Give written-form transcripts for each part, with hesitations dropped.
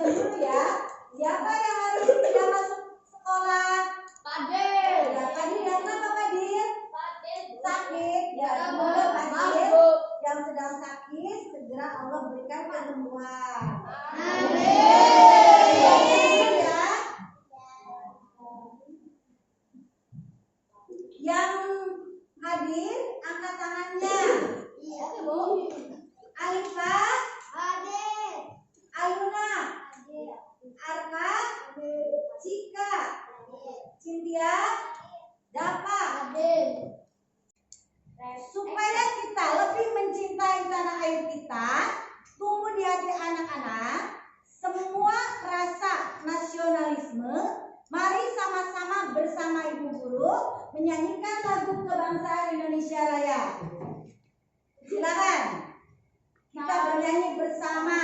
dulu ya. Siapa yang hari ini tidak masuk sekolah? Fadil. Ya, Fadil yang kenapa Fadil? Fadil Sakit. Ya, semoga Fadil yang sedang sakit segera Allah berikan kesembuhan. Amin. Ya. Yang hadir angkat tangannya. Iya, Bu. Alifa, Fadil. Ayuna, Arka, Cika, Cynthia, Dapa. Supaya kita lebih mencintai tanah air kita, tumbuh di hati anak-anak, semua rasa nasionalisme, mari sama-sama bersama Ibu Guru menyanyikan lagu kebangsaan Indonesia Raya. Silakan kita bernyanyi bersama.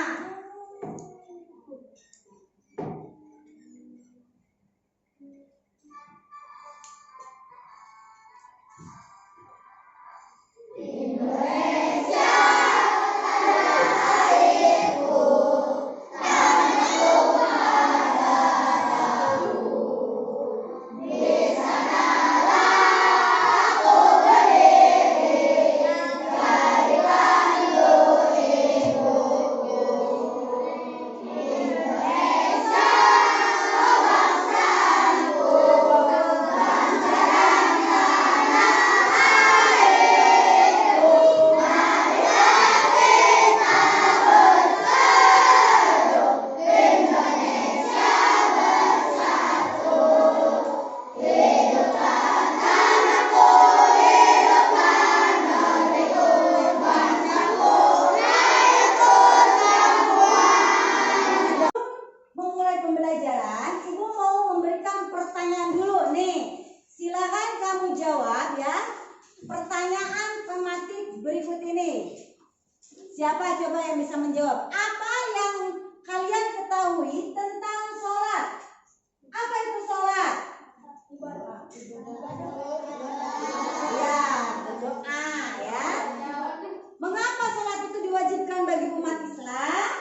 Memulai pembelajaran, Ibu mau memberikan pertanyaan dulu nih. Silakan kamu jawab ya. Pertanyaan tematik berikut ini. Siapa coba yang bisa menjawab? Apa yang kalian ketahui tentang sholat? Apa itu sholat? Ya, berdoa ya. Mengapa sholat itu diwajibkan bagi umat Islam?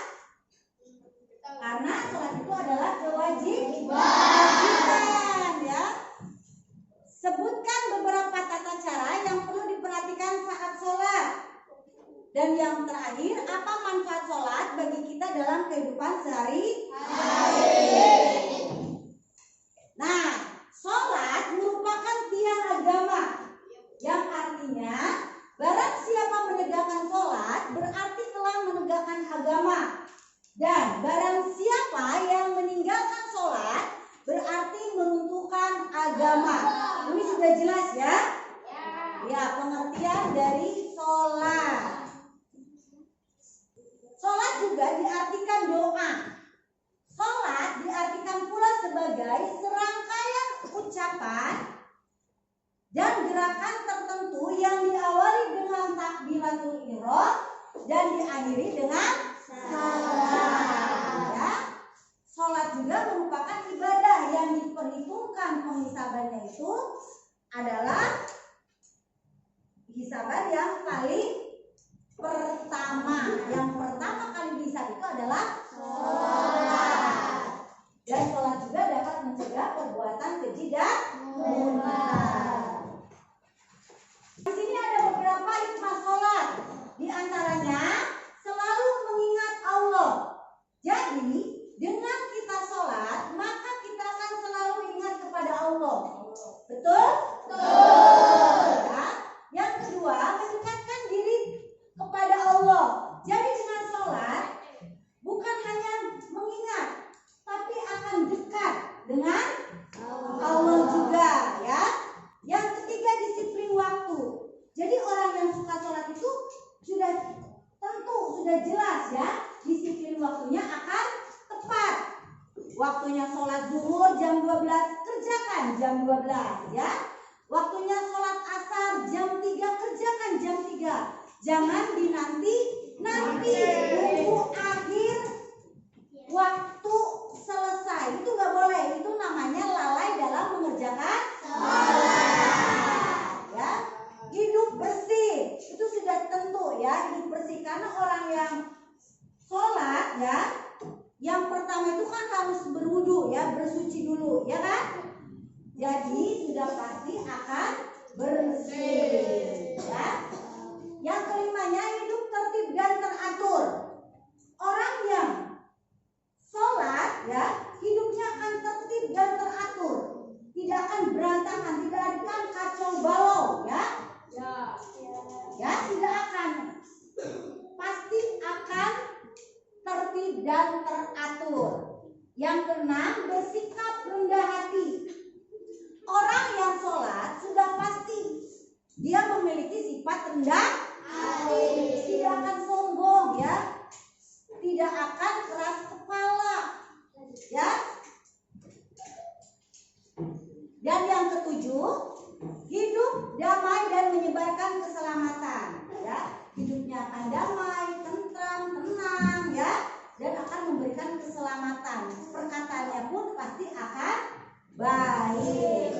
Karena sholat itu adalah kewajiban ya. Sebutkan beberapa tata cara yang perlu diperhatikan saat sholat. Dan yang terakhir, apa manfaat sholat bagi kita dalam kehidupan sehari-hari? Nah, sholat merupakan tiang agama, yang artinya barang siapa menegakkan sholat berarti telah menegakkan agama. Dan barang siapa yang meninggalkan sholat berarti meruntuhkan agama. Ini sudah jelas ya? Ya, pengertian dari sholat. Sholat juga diartikan doa. Sholat diartikan pula sebagai serangkaian ucapan dan gerakan tertentu yang diawali dengan takbiratul ihram dan diakhiri dengan salam. Ya. Sholat juga merupakan ibadah yang diperhitungkan penghisabannya itu adalah hisaban yang paling pertama. Yang pertama kali dihisab itu adalah sholat. Dan sholat juga dapat mencegah perbuatan keji dan munkar. Di sini ada beberapa hikmah sholat. Di antaranya selalu mengingat Allah. Jadi dengan kita sholat maka kita akan selalu ingat kepada Allah. Betul? Betul. Ya. Yang kedua, mendekatkan diri kepada Allah. Jadi dengan sholat bukan hanya mengingat, tapi akan dekat dengan Allah juga ya. Yang ketiga, disiplin waktu. Jadi orang yang suka sholat itu sudah tentu, sudah jelas ya, disiplin waktunya akan tepat. Waktunya sholat zuhur jam 12, kerjakan jam 12 ya. Waktunya sholat asar jam 3, kerjakan jam 3. Jangan dinanti, tunggu akhir waktu selesai. Itu nggak boleh. Itu namanya lalai dalam mengerjakan sholat. Ya, hidup bersih itu sudah tentu ya, hidup bersih. Karena orang yang sholat ya, yang pertama pertama itu kan harus berwudu ya, bersuci dulu ya kan? Jadi sudah pasti akan bersih ya. Yang kelimanya hidup tertib dan teratur. Orang yang sholat ya hidupnya akan tertib dan teratur, tidak akan berantakan, tidak akan kacau balau ya. Ya tidak akan, pasti akan tertib dan teratur. Yang keenam, bersikap rendah hati. Orang yang sholat sudah pasti dia memiliki sifat rendah hati, tidak akan sombong ya, tidak akan keras kepala ya. Dan yang ketujuh, hidup damai dan menyebarkan keselamatan ya. Hidupnya akan damai, tentram, tenang ya, dan akan memberikan keselamatan. Perkataannya pun pasti akan baik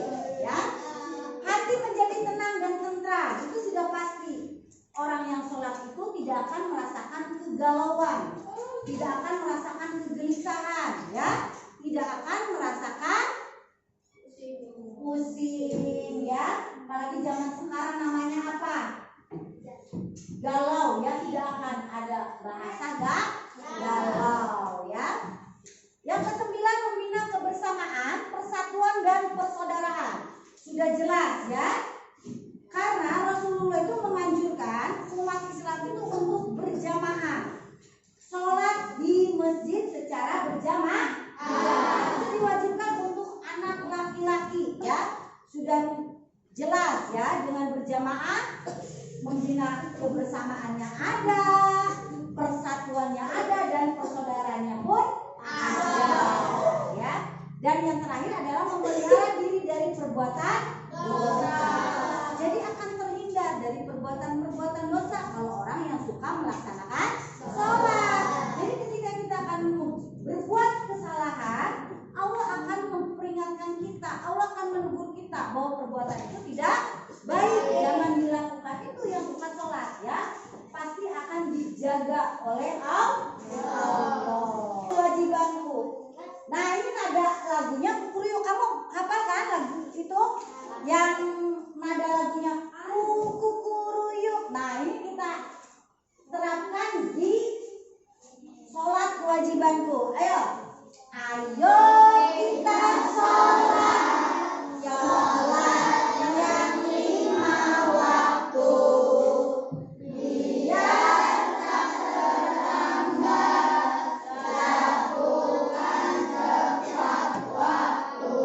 ya. Hati menjadi tenang dan tentram, itu sudah pasti. Orang yang sholat itu tidak akan merasakan kegalauan, tidak akan merasakan kegelisahan ya, tidak akan merasakan pusing ya. Apalagi zaman sekarang namanya apa? Galau ya, tidak akan ada bahasa galau ya. Yang kesembilan, membina kebersamaan, persatuan dan persaudaraan. Sudah jelas ya. Karena Rasulullah itu menganjurkan umat Islam itu untuk berjamaah. Sholat di masjid secara berjamaah. Itu diwajibkan untuk anak laki-laki ya. Sudah jelas ya, dengan berjamaah membina kebersamaannya ada, persatuannya ada, dan persaudaraannya pun ada ya. Dan yang terakhir adalah memelihara diri dari perbuatan dosa. Jadi akan terhindar dari perbuatan-perbuatan dosa kalau orang yang suka melaksanakan sholat. Jadi ketika kita akan berbuat kesalahan, Allah akan memperingatkan kita, Allah akan menegur kita bahwa perbuatan itu tidak baik, jangan dilakukan. Itu yang bukan sholat ya, pasti akan dijaga oleh Allah. Kewajibanku. Nah ini ada lagunya, Kukuruyuk. Kamu hafal kan lagu itu? Yang nada lagunya Kukuruyuk. Nah ini kita terapkan di sholat kewajibanku. Ayo kita sholat yang 5 waktu, biar tak terlambat, lakukan tepat waktu.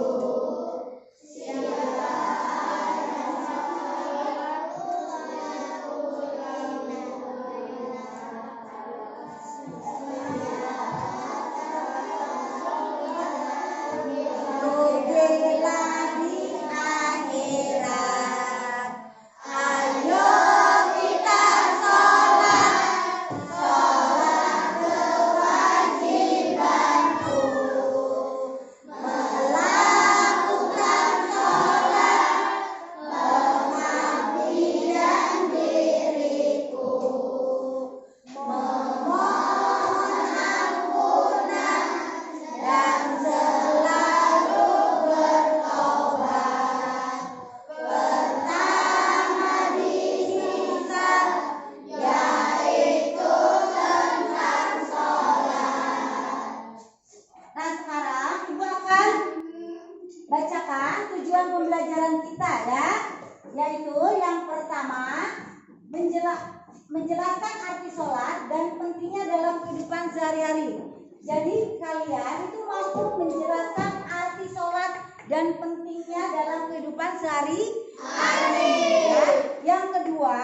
Menjelaskan arti sholat dan pentingnya dalam kehidupan sehari-hari. Jadi kalian itu mampu menjelaskan arti sholat dan pentingnya dalam kehidupan sehari-hari. Ya. Yang kedua,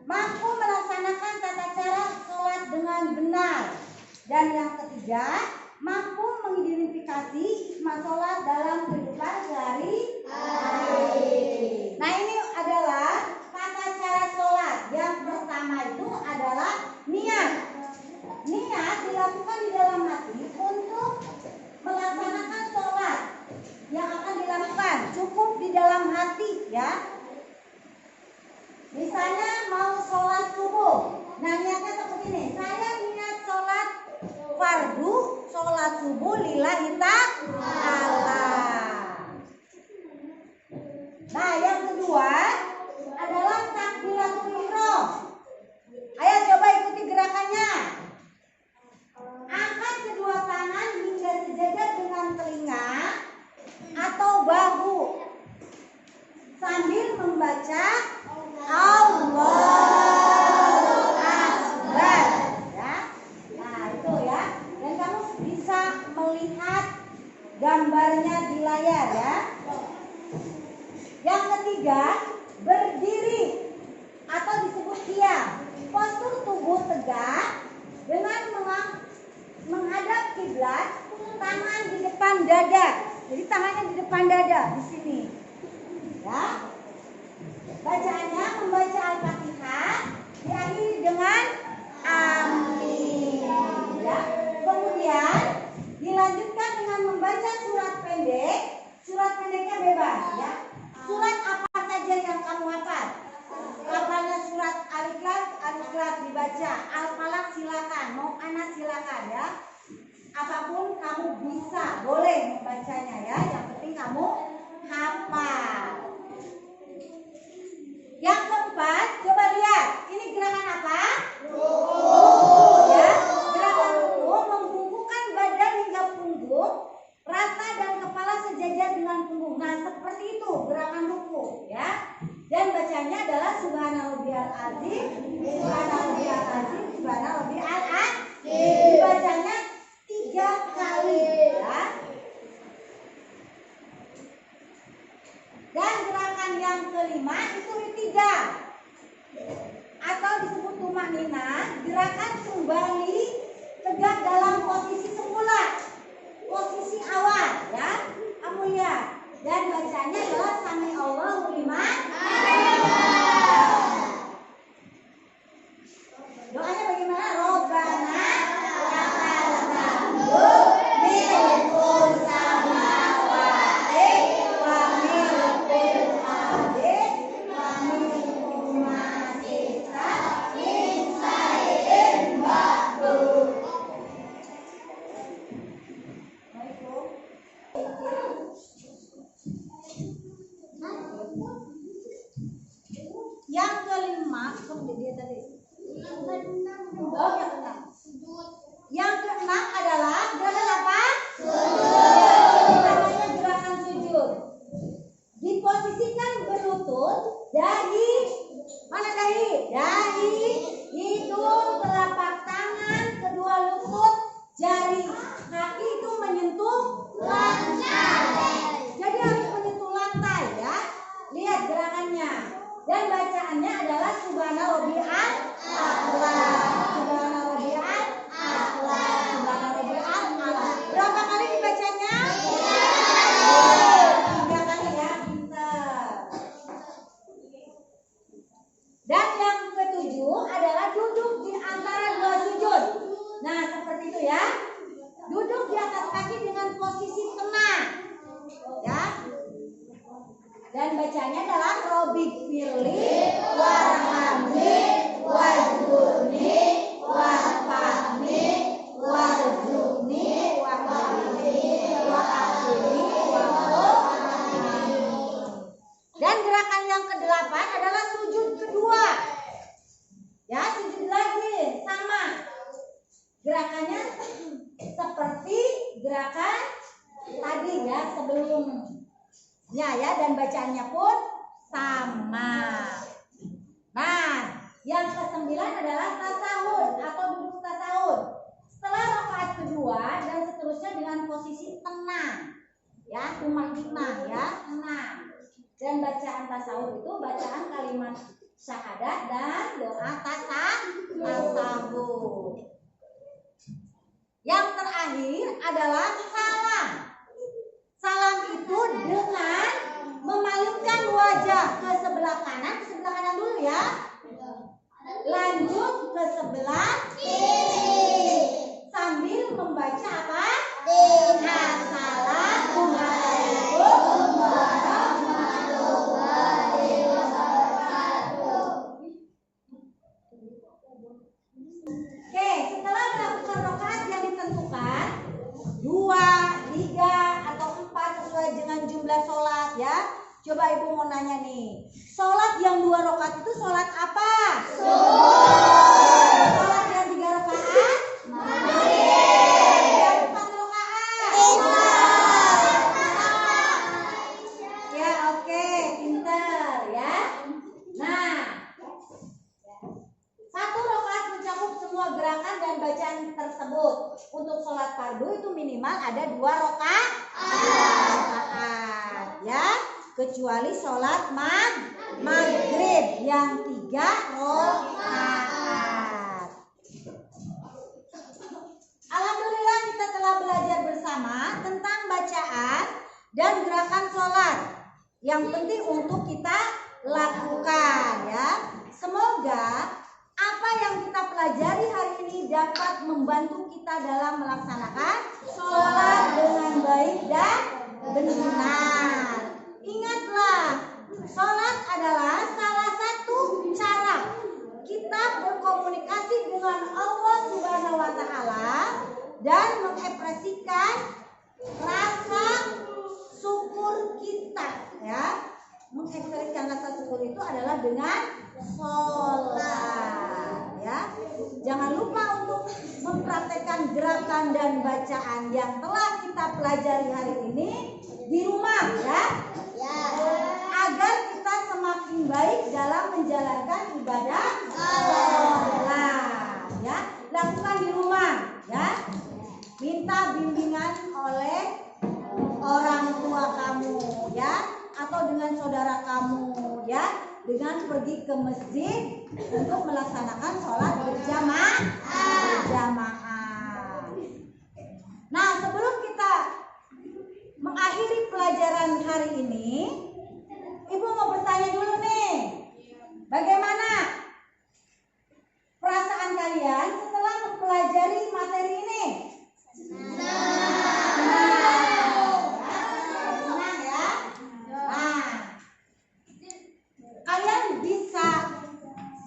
mampu melaksanakan tata cara sholat dengan benar. Dan yang ketiga, mampu mengidentifikasi hikmah sholat dalam kehidupan sehari-hari. Nah ini adalah tata cara sholat. Yang pertama itu adalah niat. Niat dilakukan di dalam hati untuk melaksanakan sholat yang akan dilakukan. Cukup di dalam hati ya. Misalnya mau sholat subuh. Nah niatnya seperti ini. Saya niat sholat fardu, sholat subuh lillahi ta'ala. Nah, yang kedua adalah takbiratul ihram. Ayo coba ikuti gerakannya. Angkat kedua tangan hingga sejajar dengan telinga atau bahu sambil membaca Allahu Akbar, ya. Nah, itu ya. Dan kamu bisa melihat gambarnya di layar, ya. Yang ketiga, berdiri atau disebut qiyam. Postur tubuh tegak dengan menghadap kiblat, tangan di depan dada. Jadi tangannya di depan dada di sini. Ya. Bacaannya membaca Al-Fatihah diakhiri dengan amin. Ya. Kemudian dilanjutkan dengan membaca surat pendek. Surat pendeknya bebas, ya. Surat apa saja yang kamu hafal. Hafalnya surat Al-Ikhlas dibaca. Al-Falaq silakan, mau anak silakan, ya. Apapun kamu bisa, boleh membacanya, ya. Yang penting kamu hafal. Yang keempat, coba lihat. Ini gerakan apa? Ruku, ya. Gerakan ruku membungkukkan badan hingga punggung, rata dan kepala sejajar dengan punggung. Nah, seperti itu gerakan ruku, ya. Dan bacanya adalah subhanarabbiyal azim, subhanarabbiyal azim, subhanarabbiyal azim. Dibacanya 3 kali, ya. Dan gerakan yang kelima itu witiga atau disebut tumanina, gerakan kembali tegak dalam posisi semula, posisi awal, ya. Kamu lihat. Dan bacanya adalah sami Allahu liman hamidah. Doanya bagaimana? Robbana lakal hamdu milkul samawati wa milkul ardi wa milkul ma syi'ta min syai'in ba'du. Yang kelima, dia tadi. Oh, yang keenam. Yang keenam adalah gerakan apa? Sujud. Namanya gerakan sujud. Diposisikan berlutut, dahi, mana dahi? Dahi, hidung, telapak tangan, kedua lutut, jari, kaki itu menyentuh lantai. Jadi harus menyentuh lantai, ya. Lihat gerakannya. Dan bacaannya adalah subhanarabbiyal a'la, subhanarabbiyal a'la, subhanarabbiyal a'la. Berapa kali dibacanya? 3 kali, ya. Pintar. Dan yang ketujuh adalah duduk di antara 2 sujud. Nah, seperti itu, ya. Duduk di atas kaki dengan posisi tenang, ya. Dan bacanya adalah Robbik firli warhamni wajburni warfahni warzuqni wahdini wa'afini wa'afini. Dan gerakan yang ke-8 adalah sujud kedua. Ya, sujud lagi sama. Gerakannya seperti gerakan tadi, ya, sebelumnya, ya, dan bacaannya pun sama. Nah, yang ke-9 adalah tasahud atau duduk tasahud. Setelah rakaat kedua dan seterusnya dengan posisi tenang, ya, tumanina, ya, tenang. Dan bacaan tasawuf itu bacaan kalimat syahadat dan doa tasawuf. Yang terakhir adalah salam. Salam itu dengan memalingkan wajah ke sebelah kanan dulu, ya. Lanjut ke sebelah kiri sambil membaca apa? Assalamualaikum warahmatullahi wabarakatuh. Oke, setelah melakukan rakaat yang ditentukan, sebelah sholat ya. Coba ibu mau nanya nih, sholat yang 2 rakaat itu sholat apa? Sholat yang 3 rakaat? Yang 4 rakaat? Ya oke, pinter ya. Nah, 1 rakaat mencakup semua gerakan dan bacaan tersebut. Untuk sholat fardu itu minimal ada 2 rakaat ya, kecuali sholat maghrib yang 3 rakaat. Alhamdulillah kita telah belajar bersama tentang bacaan dan gerakan sholat yang penting untuk kita lakukan ya. Semoga apa yang kita pelajari hari ini dapat membantu kita dalam melaksanakan sholat dengan baik dan benar. Ingatlah, sholat adalah salah satu cara kita berkomunikasi dengan Allah Subhanahu wa Ta'ala dan mengekspresikan rasa syukur kita ya. Mengekspresikan rasa syukur itu adalah dengan sholat ya. Jangan lupa untuk mempraktekkan gerakan dan bacaan yang telah kita pelajari hari ini di rumah ya, agar kita semakin baik dalam menjalankan ibadah sholat ya. Lakukan di rumah ya. Minta bimbingan oleh orang tua kamu ya, atau dengan saudara kamu ya, dengan pergi ke masjid untuk melaksanakan sholat berjamaah. Nah, sebelum kita mengakhiri pelajaran hari ini, ibu mau bertanya dulu nih, bagaimana perasaan kalian setelah mempelajari materi ini? Senang ya? Nah, kalian bisa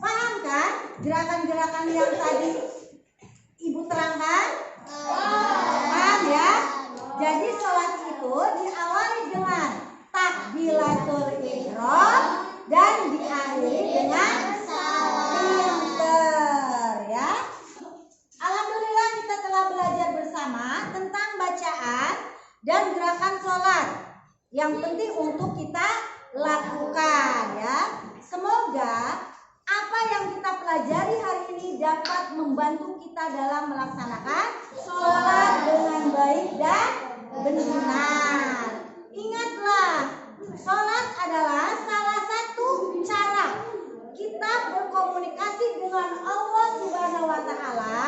paham kan gerakan-gerakan yang tadi ibu terangkan? Paham ya? Jadi sholat itu diawali dengan takbiratul ihram dan diakhiri dengan pinter ya. Alhamdulillah kita telah belajar bersama tentang bacaan dan gerakan sholat yang penting untuk kita lakukan ya. Semoga apa yang kita pelajari hari ini dapat membantu kita dalam melaksanakan sholat dengan baik dan benar. Ingatlah, sholat adalah salah satu cara kita berkomunikasi dengan Allah Subhanahu wa Ta'ala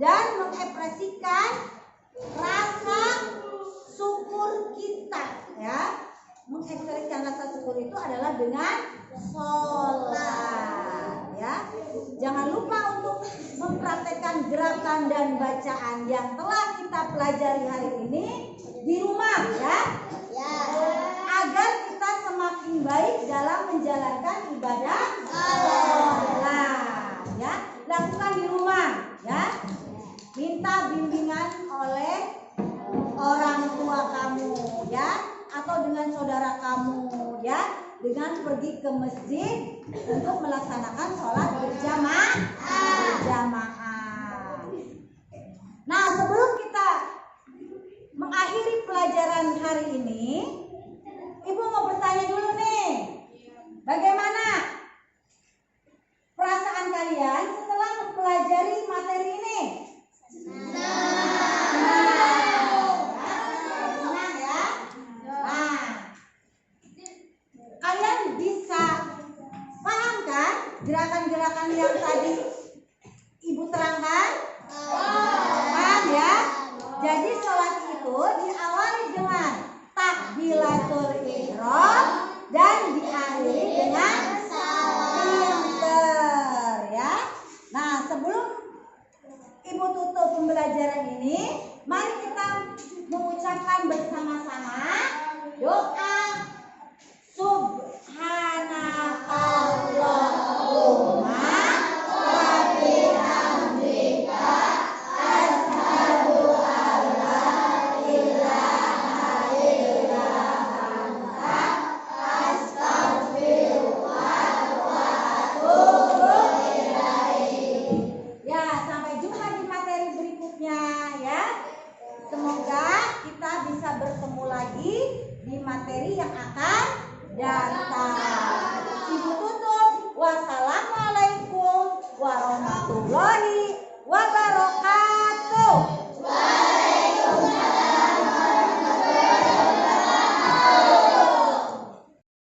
dan mengekspresikan rasa syukur kita ya. Mengekspresikan rasa syukur itu adalah dengan sholat ya. Jangan lupa untuk mempraktekkan gerakan dan bacaan yang telah kita pelajari hari ini di rumah ya, agar kita semakin baik dalam menjalankan ibadah sholat ya. Lakukan di rumah ya. Minta bimbingan oleh orang tua kamu ya, atau dengan saudara kamu ya, dengan pergi ke masjid untuk melaksanakan sholat berjamaah. Nah, sebelum kita mengakhiri pelajaran hari ini, ibu mau bertanya dulu nih, bagaimana perasaan kalian setelah mempelajari materi ini? Senang ya? Nah, kalian bisa paham kan gerakan-gerakan yang tadi ibu terangkan? Paham ya? Jadi sholat itu diawali dengan takbiratul ihram dan diakhiri dengan pinter ya. Nah, sebelum ibu tutup pembelajaran ini, mari kita mengucapkan bersama-sama doa